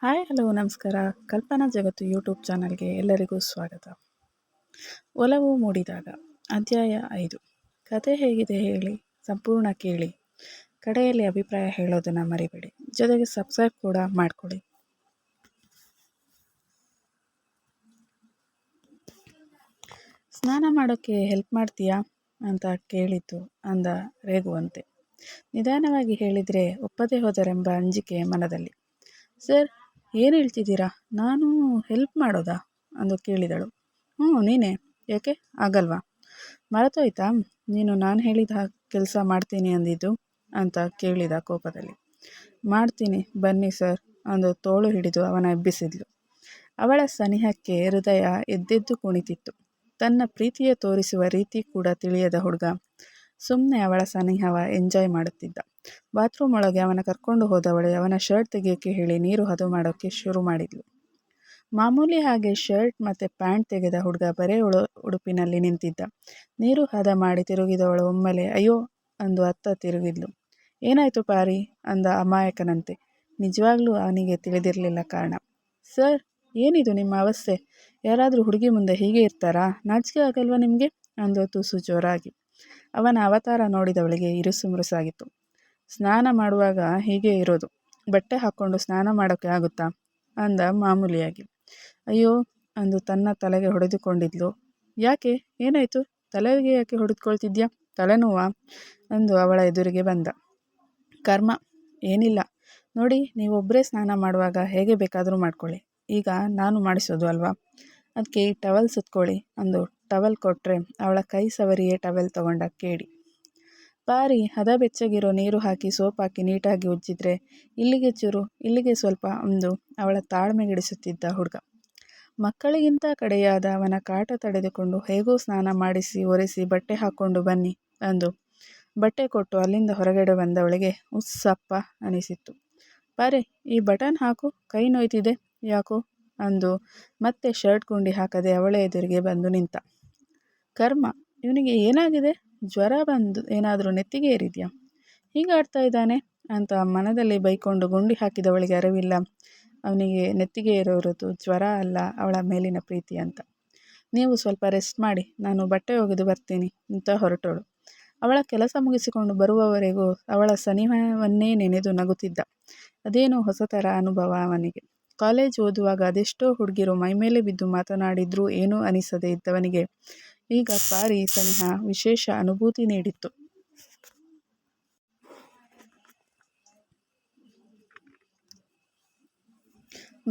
Hi hello ನಮಸ್ಕಾರ. ಕಲ್ಪನಾ ಜಗತ್ತು YouTube ಚಾನಲ್ಗೆ ಎಲ್ಲರಿಗೂ ಸ್ವಾಗತ. ಒಲವು ಮೂಡಿದಾಗ ಅಧ್ಯಾಯ 5. ಕತೆ ಹೇಗಿದೆ ಹೇಳಿ, ಸಂಪೂರ್ಣ ಕೇಳಿ, ಕಡೆಯಲ್ಲಿ ಅಭಿಪ್ರಾಯ ಹೇಳೋದನ್ನು ಮರಿಬೇಡಿ. ಜೊತೆಗೆ ಸಬ್ಸ್ಕ್ರೈಬ್ ಕೂಡ ಮಾಡ್ಕೊಳ್ಳಿ. ಸ್ನಾನ ಮಾಡೋಕ್ಕೆ ಹೆಲ್ಪ್ ಮಾಡ್ತೀಯಾ ಅಂತ ಕೇಳಿತು ಅಂದ ರೇಗುವಂತೆ. ನಿಧಾನವಾಗಿ ಹೇಳಿದರೆ ಒಪ್ಪದೇ ಹೋದರೆಂಬ ಅಂಜಿಕೆ ಮನದಲ್ಲಿ. ಸರ್, ಏನು ಹೇಳ್ತಿದ್ದೀರಾ? ನಾನು ಹೆಲ್ಪ್ ಮಾಡೋದಾ ಅಂದು ಕೇಳಿದಳು. ನೀನೇ. ಯಾಕೆ ಆಗಲ್ವಾ? ಮರೆತೋಯ್ತಾ ನೀನು ನಾನು ಹೇಳಿದ ಕೆಲಸ ಮಾಡ್ತೀನಿ ಅಂದಿದ್ದು ಅಂತ ಕೇಳಿದ ಕೋಪದಲ್ಲಿ. ಮಾಡ್ತೀನಿ ಬನ್ನಿ ಸರ್ ಅಂದು ತೋಳು ಹಿಡಿದು ಅವನ ಎಬ್ಬಿಸಿದ್ಲು. ಅವಳ ಸನಿಹಕ್ಕೆ ಹೃದಯ ಎದ್ದೆದ್ದು ಕುಣಿತಿತ್ತು. ತನ್ನ ಪ್ರೀತಿಯ ತೋರಿಸುವ ರೀತಿ ಕೂಡ ತಿಳಿಯದ ಹುಡುಗ ಸುಮ್ಮನೆ ಅವಳ ಸನಿಹವ ಎಂಜಾಯ್ ಮಾಡುತ್ತಿದ್ದ. ಬಾತ್ರೂಮ್ ಒಳಗೆ ಅವನ ಕರ್ಕೊಂಡು ಹೋದವಳೆ ಅವನ ಶರ್ಟ್ ತೆಗೆಯೋಕ್ಕೆ ಹೇಳಿ ನೀರು ಹದ ಮಾಡೋಕ್ಕೆ ಶುರು ಮಾಡಿದ್ಲು. ಮಾಮೂಲಿ ಹಾಗೆ ಶರ್ಟ್ ಮತ್ತು ಪ್ಯಾಂಟ್ ತೆಗೆದ ಹುಡುಗ ಬರೇ ಉಡುಪಿನಲ್ಲಿ ನಿಂತಿದ್ದ. ನೀರು ಹದ ಮಾಡಿ ತಿರುಗಿದವಳು ಒಮ್ಮೆಲೆ ಅಯ್ಯೋ ಅಂದು ಅತ್ತ ತಿರುಗಿದ್ಲು. ಏನಾಯಿತು ಪಾರಿ ಅಂದ ಅಮಾಯಕನಂತೆ. ನಿಜವಾಗ್ಲೂ ಅವನಿಗೆ ತಿಳಿದಿರಲಿಲ್ಲ ಕಾರಣ. ಸರ್, ಏನಿದು ನಿಮ್ಮ ಅವಸ್ಥೆ? ಯಾರಾದರೂ ಹುಡುಗಿ ಮುಂದೆ ಹೀಗೆ ಇರ್ತಾರಾ? ನಾಚಿಕೆ ಆಗಲ್ವಾ ನಿಮಗೆ ಅಂದು ತುಸು ಜೋರಾಗಿ. ಅವನ ಅವತಾರ ನೋಡಿದವಳಿಗೆ ಇರುಸು ಮುರುಸಾಗಿತ್ತು. ಸ್ನಾನ ಮಾಡುವಾಗ ಹೀಗೆ ಇರೋದು, ಬಟ್ಟೆ ಹಾಕ್ಕೊಂಡು ಸ್ನಾನ ಮಾಡೋಕ್ಕೆ ಆಗುತ್ತಾ ಅಂದ ಮಾಮೂಲಿಯಾಗಿ. ಅಯ್ಯೋ ಅಂದು ತನ್ನ ತಲೆಗೆ ಹೊಡೆದುಕೊಂಡಿದ್ಲು. ಯಾಕೆ, ಏನಾಯಿತು? ತಲೆಗೆ ಯಾಕೆ ಹೊಡೆದುಕೊಳ್ತಿದ್ಯಾ? ತಲೆನೋವಾ ಅಂದು ಅವಳ ಎದುರಿಗೆ ಬಂದ. ಕರ್ಮ, ಏನಿಲ್ಲ ನೋಡಿ, ನೀವೊಬ್ಬರೇ ಸ್ನಾನ ಮಾಡುವಾಗ ಹೇಗೆ ಬೇಕಾದರೂ ಮಾಡ್ಕೊಳ್ಳಿ. ಈಗ ನಾನು ಮಾಡಿಸೋದು ಅಲ್ವಾ, ಅದಕ್ಕೆ ಈ ಟವಲ್ ಸುತ್ಕೊಳ್ಳಿ ಅಂದು ಟವಲ್ ಕೊಟ್ಟರೆ ಅವಳ ಕೈ ಸವರಿಯೇ ಟವೆಲ್ ತಗೊಂಡ ಕೇಳಿ. ಪಾರಿ ಹದ ಬೆಚ್ಚಗಿರೋ ನೀರು ಹಾಕಿ ಸೋಪ್ ಹಾಕಿ ನೀಟಾಗಿ ಉಜ್ಜಿದ್ರೆ ಇಲ್ಲಿಗೆ ಚೂರು ಇಲ್ಲಿಗೆ ಸ್ವಲ್ಪ ಅಂದು ಅವಳ ತಾಳ್ಮೆಗೆಡಿಸುತ್ತಿದ್ದ ಹುಡುಗ. ಮಕ್ಕಳಿಗಿಂತ ಕಡೆಯಾದ ಅವನ ಕಾಟ ತಡೆದುಕೊಂಡು ಹೇಗೋ ಸ್ನಾನ ಮಾಡಿಸಿ ಒರೆಸಿ ಬಟ್ಟೆ ಹಾಕ್ಕೊಂಡು ಬನ್ನಿ ಅಂದು ಬಟ್ಟೆ ಕೊಟ್ಟು ಅಲ್ಲಿಂದ ಹೊರಗಡೆ ಬಂದವಳಿಗೆ ಉಸ್ಸಪ್ಪ ಅನಿಸಿತ್ತು. ಪಾರೆ, ಈ ಬಟನ್ ಹಾಕು, ಕೈ ನೋಯ್ತಿದೆ ಯಾಕೋ ಅಂದು ಮತ್ತೆ ಶರ್ಟ್ ಗುಂಡಿ ಹಾಕದೆ ಅವಳ ಎದುರಿಗೆ ಬಂದು ನಿಂತ. ಕರ್ಮ, ಇವನಿಗೆ ಏನಾಗಿದೆ? ಜ್ವರ ಬಂದು ಏನಾದರೂ ನೆತ್ತಿಗೆ ಏರಿದೆಯಾ? ಹೀಗಾಡ್ತಾ ಇದ್ದಾನೆ ಅಂತ ಮನದಲ್ಲಿ ಬೈಕೊಂಡು ಗುಂಡಿ ಹಾಕಿದವಳಿಗೆ ಅರಿವಿಲ್ಲ ಅವನಿಗೆ ನೆತ್ತಿಗೆ ಏರೋದು ಜ್ವರ ಅಲ್ಲ, ಅವಳ ಮೇಲಿನ ಪ್ರೀತಿ ಅಂತ. ನೀವು ಸ್ವಲ್ಪ ರೆಸ್ಟ್ ಮಾಡಿ, ನಾನು ಬಟ್ಟೆ ಒಗೆದು ಬರ್ತೀನಿ ಅಂತ ಹೊರಟೋಳು. ಅವಳ ಕೆಲಸ ಮುಗಿಸಿಕೊಂಡು ಬರುವವರೆಗೂ ಅವಳ ಸನಿಹವನ್ನೇ ನೆನೆದು ನಗುತ್ತಿದ್ದ. ಅದೇನೋ ಹೊಸತರ ಅನುಭವ ಅವನಿಗೆ. ಕಾಲೇಜ್ ಓದುವಾಗ ಅದೆಷ್ಟೋ ಹುಡುಗಿರು ಮೈಮೇಲೆ ಬಿದ್ದು ಮಾತನಾಡಿದ್ರೂ ಏನೂ ಅನಿಸದೇ ಇದ್ದವನಿಗೆ ಈಗ ಪಾರಿ ಸನಿಹ ವಿಶೇಷ ಅನುಭೂತಿ ನೀಡಿತ್ತು.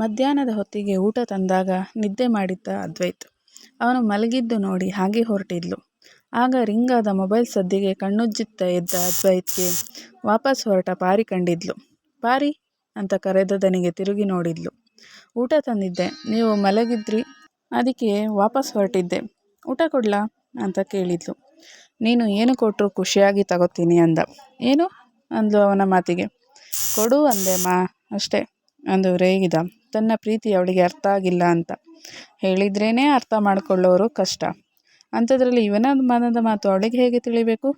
ಮಧ್ಯಾಹ್ನದ ಹೊತ್ತಿಗೆ ಊಟ ತಂದಾಗ ನಿದ್ದೆ ಮಾಡಿದ್ದ ಅದ್ವೈತ್. ಅವನು ಮಲಗಿದ್ದು ನೋಡಿ ಹಾಗೆ ಹೊರಟಿದ್ಲು. ಆಗ ರಿಂಗಾದ ಮೊಬೈಲ್ ಸದ್ದಿಗೆ ಕಣ್ಣುಜ್ಜುತ್ತಾ ಎದ್ದ ಅದ್ವೈತ್ಗೆ ವಾಪಸ್ ಹೊರಟ ಪಾರಿ ಕಂಡಿದ್ಲು. ಪಾರಿ ಅಂತ ಕರೆದ ದನಿಗೆ ತಿರುಗಿ ನೋಡಿದ್ಲು. ಊಟ ತಂದಿದ್ದೆ, ನೀವು ಮಲಗಿದ್ರಿ, ಅದಕ್ಕೆ ವಾಪಸ್ ಹೊರಟಿದ್ದೆ. ಊಟ ಕೊಡ್ಲಾ ಅಂತ ಕೇಳಿದ್ಲು. ನೀನು ಏನು ಕೊಟ್ಟರು ಖುಷಿಯಾಗಿ ತಗೋತೀನಿ ಅಂದ. ಏನು ಅಂದ್ಲು ಅವನ ಮಾತಿಗೆ. ಕೊಡು ಅಂದೆ ಅಷ್ಟೇ ಅಂದು ರೇಗಿದ. ತನ್ನ ಪ್ರೀತಿ ಅವಳಿಗೆ ಅರ್ಥ ಆಗಿಲ್ಲ ಅಂತ. ಹೇಳಿದ್ರೇ ಅರ್ಥ ಮಾಡಿಕೊಳ್ಳೋರು ಕಷ್ಟ, ಅಂಥದ್ರಲ್ಲಿ ಇವನ ಮನದ ಮಾತು ಅವಳಿಗೆ ಹೇಗೆ ತಿಳಿಬೇಕು?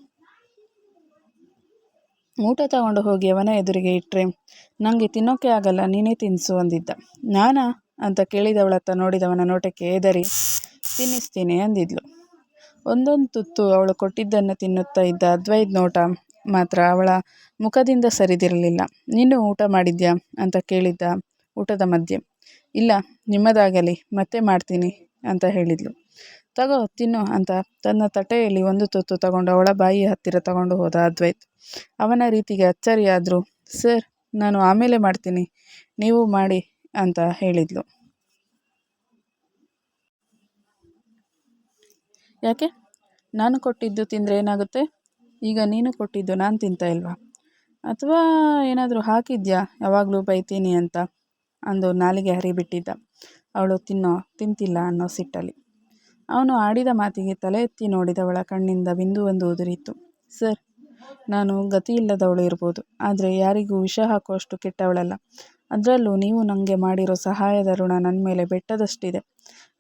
ಊಟ ತಗೊಂಡು ಹೋಗಿ ಅವನ ಎದುರಿಗೆ ಇಟ್ಟರೆ ನನಗೆ ತಿನ್ನೋಕೆ ಆಗಲ್ಲ, ನೀನೇ ತಿನ್ನಿಸು ಅಂದಿದ್ದ. ನಾನಾ ಅಂತ ಕೇಳಿದವಳತ್ತ ನೋಡಿದವನ ನೋಟಕ್ಕೆ ಎದರಿ ತಿನ್ನಿಸ್ತೀನಿ ಅಂದಿದ್ಲು. ಒಂದೊಂದು ತುತ್ತು ಅವಳು ಕೊಟ್ಟಿದ್ದನ್ನು ತಿನ್ನುತ್ತಾ ಇದ್ದ ಅದ್ವೈತ್ ನೋಟ ಮಾತ್ರ ಅವಳ ಮುಖದಿಂದ ಸರಿದಿರಲಿಲ್ಲ. ನೀನು ಊಟ ಮಾಡಿದ್ಯಾ ಅಂತ ಕೇಳಿದ್ದ ಊಟದ ಮಧ್ಯೆ. ಇಲ್ಲ, ನಿಮ್ಮದಾಗಲಿ, ಮತ್ತೆ ಮಾಡ್ತೀನಿ ಅಂತ ಹೇಳಿದ್ಲು. ತಗೋ ತಿನ್ನು ಅಂತ ತನ್ನ ತಟ್ಟೆಯಲ್ಲಿ ಒಂದು ತುತ್ತು ತಗೊಂಡು ಅವಳ ಬಾಯಿ ಹತ್ತಿರ ತಗೊಂಡು ಹೋದ ಅದ್ವೈತ್. ಅವನ ರೀತಿಗೆ ಅಚ್ಚರಿಯಾದರೂ ಸರ್, ನಾನು ಆಮೇಲೆ ಮಾಡ್ತೀನಿ, ನೀವು ಮಾಡಿ ಅಂತ ಹೇಳಿದ್ಲು. ಯಾಕೆ? ನಾನು ಕೊಟ್ಟಿದ್ದು ತಿಂದರೆ ಏನಾಗುತ್ತೆ? ಈಗ ನೀನು ಕೊಟ್ಟಿದ್ದು ನಾನು ತಿಂತಾ ಇಲ್ವಾ? ಅಥವಾ ಏನಾದರೂ ಹಾಕಿದ್ಯಾ ಯಾವಾಗಲೂ ಬೈತೀನಿ ಅಂತ ಅಂದು ನಾಲಿಗೆ ಹರಿಬಿಟ್ಟಿದ್ದ. ಅವಳು ತಿಂತಿಲ್ಲ ಅನ್ನೋ ಸಿಟ್ಟಲ್ಲಿ. ಅವನು ಆಡಿದ ಮಾತಿಗೆ ತಲೆ ಎತ್ತಿ ನೋಡಿದವಳ ಕಣ್ಣಿಂದ ಬಿಂದುವೊಂದು ಉದುರಿತ್ತು. ಸರ್, ನಾನು ಗತಿಯಿಲ್ಲದವಳು ಇರ್ಬೋದು, ಆದರೆ ಯಾರಿಗೂ ವಿಷ ಹಾಕುವಷ್ಟು ಕೆಟ್ಟವಳಲ್ಲ. ಅದರಲ್ಲೂ ನೀವು ನನಗೆ ಮಾಡಿರೋ ಸಹಾಯದ ಋಣ ನನ್ನ ಮೇಲೆ ಬೆಟ್ಟದಷ್ಟಿದೆ.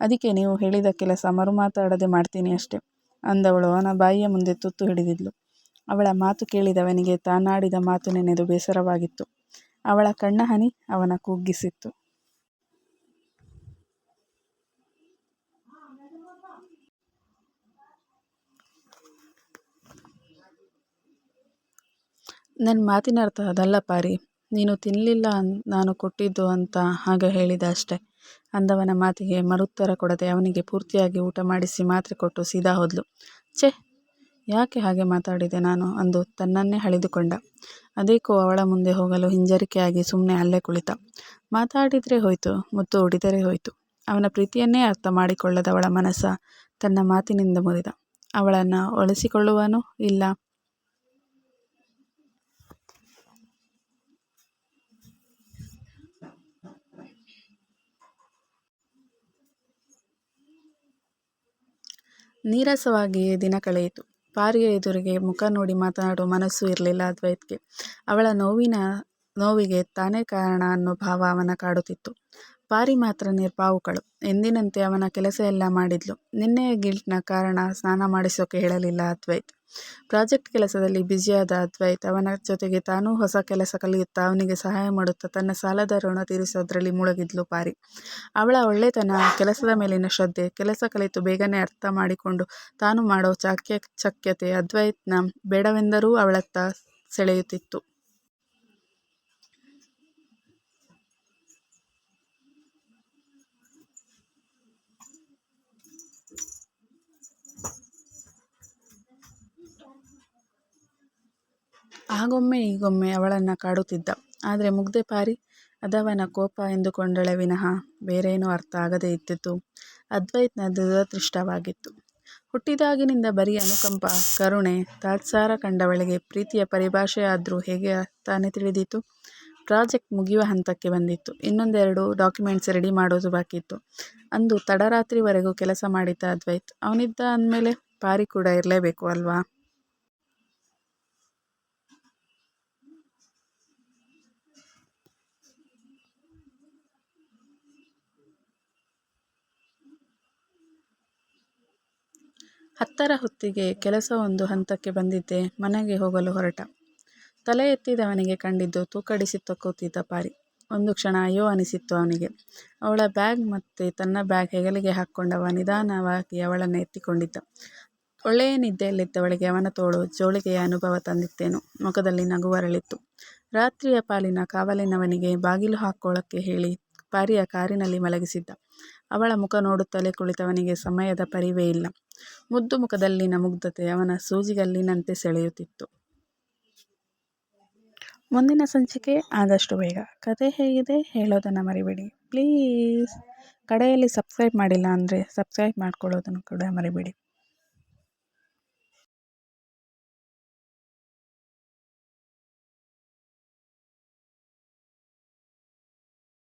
ಅದಕ್ಕೆ ನೀವು ಹೇಳಿದ ಕೆಲಸ ಮರುಮಾತಾಡದೆ ಮಾಡ್ತೀನಿ ಅಷ್ಟೆ ಅಂದವಳು ಅವನ ಬಾಯಿಯ ಮುಂದೆ ತುತ್ತು ಹಿಡಿದಿದ್ಲು. ಅವಳ ಮಾತು ಕೇಳಿದವನಿಗೆ ತಾನಾಡಿದ ಮಾತು ನೆನೆದು ಬೇಸರವಾಗಿತ್ತು. ಅವಳ ಕಣ್ಣ ಹನಿ ಅವನ ಕುಗ್ಗಿಸಿತ್ತು. ನನ್ನ ಮಾತಿನ ಅರ್ಥ ಅದಲ್ಲ ಪಾರಿ. ನೀನು ತಿನ್ನಲಿಲ್ಲ ನಾನು ಕೊಟ್ಟಿದ್ದು ಅಂತ ಹಾಗೆ ಹೇಳಿದೆ ಅಷ್ಟೆ ಅಂದವನ ಮಾತಿಗೆ ಮರುತ್ತರ ಕೊಡದೆ ಅವನಿಗೆ ಪೂರ್ತಿಯಾಗಿ ಊಟ ಮಾಡಿಸಿ ಮಾತ್ರೆ ಕೊಟ್ಟು ಸೀದಾ ಹೋದ್ಲು. ಛೆ, ಯಾಕೆ ಹಾಗೆ ಮಾತಾಡಿದೆ ನಾನು ಅಂದು ತನ್ನನ್ನೇ ಹಳಿದುಕೊಂಡ. ಅದೇಕೋ ಅವಳ ಮುಂದೆ ಹೋಗಲು ಹಿಂಜರಿಕೆಯಾಗಿ ಸುಮ್ಮನೆ ಅಲ್ಲೇ ಕುಳಿತ. ಮಾತಾಡಿದರೆ ಹೋಯ್ತು, ಮುತ್ತು ಹೊಡಿದರೆ ಹೋಯ್ತು. ಅವನ ಪ್ರೀತಿಯನ್ನೇ ಅರ್ಥ ಮಾಡಿಕೊಳ್ಳದವಳ ಮನಸ್ಸ ತನ್ನ ಮಾತಿನಿಂದ ಮುರಿದ. ಅವಳನ್ನು ಒಲಿಸಿಕೊಳ್ಳುವನೋ ಇಲ್ಲ. ನೀರಸವಾಗಿಯೇ ದಿನ ಕಳೆಯಿತು. ಪಾರಿಯ ಎದುರಿಗೆ ಮುಖ ನೋಡಿ ಮಾತನಾಡುವ ಮನಸ್ಸು ಇರಲಿಲ್ಲ ಅದ್ವೈತ್ಗೆ. ಅವಳ ನೋವಿಗೆ ತಾನೇ ಕಾರಣ ಅನ್ನೋ ಭಾವ ಅವನ ಕಾಡುತ್ತಿತ್ತು. ಪಾರಿ ಮಾತ್ರ ನಿರ್ಭಾವುಕಳು. ಎಂದಿನಂತೆ ಅವನ ಕೆಲಸ ಎಲ್ಲ ಮಾಡಿದ್ಲು. ನಿನ್ನೆಯ ಗಿಲ್ಟ್ನ ಕಾರಣ ಸ್ನಾನ ಮಾಡಿಸೋಕೆ ಹೇಳಲಿಲ್ಲ ಅದ್ವೈತ್. ಪ್ರಾಜೆಕ್ಟ್ ಕೆಲಸದಲ್ಲಿ ಬ್ಯುಸಿಯಾದ ಅದ್ವೈತ್ ಅವನ ಜೊತೆಗೆ ತಾನೂ ಹೊಸ ಕೆಲಸ ಕಲಿಯುತ್ತಾ ಅವನಿಗೆ ಸಹಾಯ ಮಾಡುತ್ತಾ ತನ್ನ ಸಾಲದ ಋಣ ತೀರಿಸೋದ್ರಲ್ಲಿ ಮುಳುಗಿದ್ಲು ಪಾರಿ. ಅವಳ ಒಳ್ಳೆತನ, ಕೆಲಸದ ಮೇಲಿನ ಶ್ರದ್ಧೆ, ಕೆಲಸ ಕಲಿತು ಬೇಗನೆ ಅರ್ಥ ಮಾಡಿಕೊಂಡು ತಾನು ಮಾಡೋ ಚಾಕಚಕ್ಯತೆ ಅದ್ವೈತ್ನ ಬೇಡವೆಂದರೂ ಅವಳತ್ತ ಸೆಳೆಯುತ್ತಿತ್ತು. ಆಗೊಮ್ಮೆ ಈಗೊಮ್ಮೆ ಅವಳನ್ನು ಕಾಡುತ್ತಿದ್ದ. ಆದರೆ ಮುಗ್ಧೆ ಪಾರಿ ಅದವನ ಕೋಪ ಎಂದುಕೊಂಡಳೆ ವಿನಃ ಬೇರೇನೂ ಅರ್ಥ ಆಗದೇ ಇದ್ದಿದ್ದು ಅದ್ವೈತ್ನ ದುರದೃಷ್ಟವಾಗಿತ್ತು. ಹುಟ್ಟಿದಾಗಿನಿಂದ ಬರೀ ಅನುಕಂಪ, ಕರುಣೆ, ತಾತ್ಸಾರ ಕಂಡವಳಿಗೆ ಪ್ರೀತಿಯ ಪರಿಭಾಷೆಯಾದ್ರೂ ಹೇಗೆ ತಾನೇ ತಿಳಿದೀತು? ಪ್ರಾಜೆಕ್ಟ್ ಮುಗಿಯುವ ಹಂತಕ್ಕೆ ಬಂದಿತ್ತು. ಇನ್ನೊಂದೆರಡು ಡಾಕ್ಯುಮೆಂಟ್ಸ್ ರೆಡಿ ಮಾಡೋದು ಬಾಕಿ ಇತ್ತು. ಅಂದು ತಡರಾತ್ರಿವರೆಗೂ ಕೆಲಸ ಮಾಡಿದ್ದ ಅದ್ವೈತ್. ಅವನಿದ್ದ ಅಂದಮೇಲೆ ಪಾರಿ ಕೂಡ ಇರಲೇಬೇಕು ಅಲ್ವಾ? ಹತ್ತರ ಹೊತ್ತಿಗೆ ಕೆಲಸ ಒಂದು ಹಂತಕ್ಕೆ ಬಂದಿದ್ದೆ ಮನೆಗೆ ಹೋಗಲು ಹೊರಟ. ತಲೆ ಎತ್ತಿದವನಿಗೆ ಕಂಡಿದ್ದು ತೂಕಡಿಸಿ ಕೂತಿದ್ದ ಪಾರಿ. ಒಂದು ಕ್ಷಣ ಅಯ್ಯೋ ಅನಿಸಿತ್ತು ಅವನಿಗೆ. ಅವಳ ಬ್ಯಾಗ್ ಮತ್ತೆ ತನ್ನ ಬ್ಯಾಗ್ ಹೆಗಲಿಗೆ ಹಾಕ್ಕೊಂಡವ ನಿಧಾನವಾಗಿ ಅವಳನ್ನು ಎತ್ತಿಕೊಂಡಿದ್ದ. ಒಳ್ಳೆಯ ನಿದ್ದೆಯಲ್ಲಿದ್ದವಳಿಗೆ ಅವನ ತೋಳು ಜೋಳಿಗೆಯ ಅನುಭವ ತಂದಿತ್ತೇನೋ. ಮುಖದಲ್ಲಿ ನಗು ಅರಳಿತ್ತು. ರಾತ್ರಿಯ ಪಾಲಿನ ಕಾವಲಿನವನಿಗೆ ಬಾಗಿಲು ಹಾಕ್ಕೊಳ್ಳೋಕ್ಕೆ ಹೇಳಿ ಪಾರಿಯ ಕಾರಿನಲ್ಲಿ ಮಲಗಿಸಿದ್ದ. ಅವಳ ಮುಖ ನೋಡುತ್ತಲೇ ಕುಳಿತವನಿಗೆ ಸಮಯದ ಪರಿವೇ ಇಲ್ಲ. ಮುದ್ದು ಮುಖದಲ್ಲಿನ ಮುಗ್ಧತೆ ಅವನ ಸೂಜಿಗಲ್ಲಿನಂತೆ ಸೆಳೆಯುತ್ತಿತ್ತು. ಮುಂದಿನ ಸಂಚಿಕೆ ಆದಷ್ಟು ಬೇಗ. ಕತೆ ಹೇಗಿದೆ ಹೇಳೋದನ್ನು ಮರಿಬೇಡಿ ಪ್ಲೀಸ್. ಕಡೆಯಲ್ಲಿ ಸಬ್ಸ್ಕ್ರೈಬ್ ಮಾಡಿಲ್ಲ ಅಂದರೆ ಸಬ್ಸ್ಕ್ರೈಬ್ ಮಾಡ್ಕೊಳ್ಳೋದನ್ನು ಕೂಡ ಮರಿಬೇಡಿ.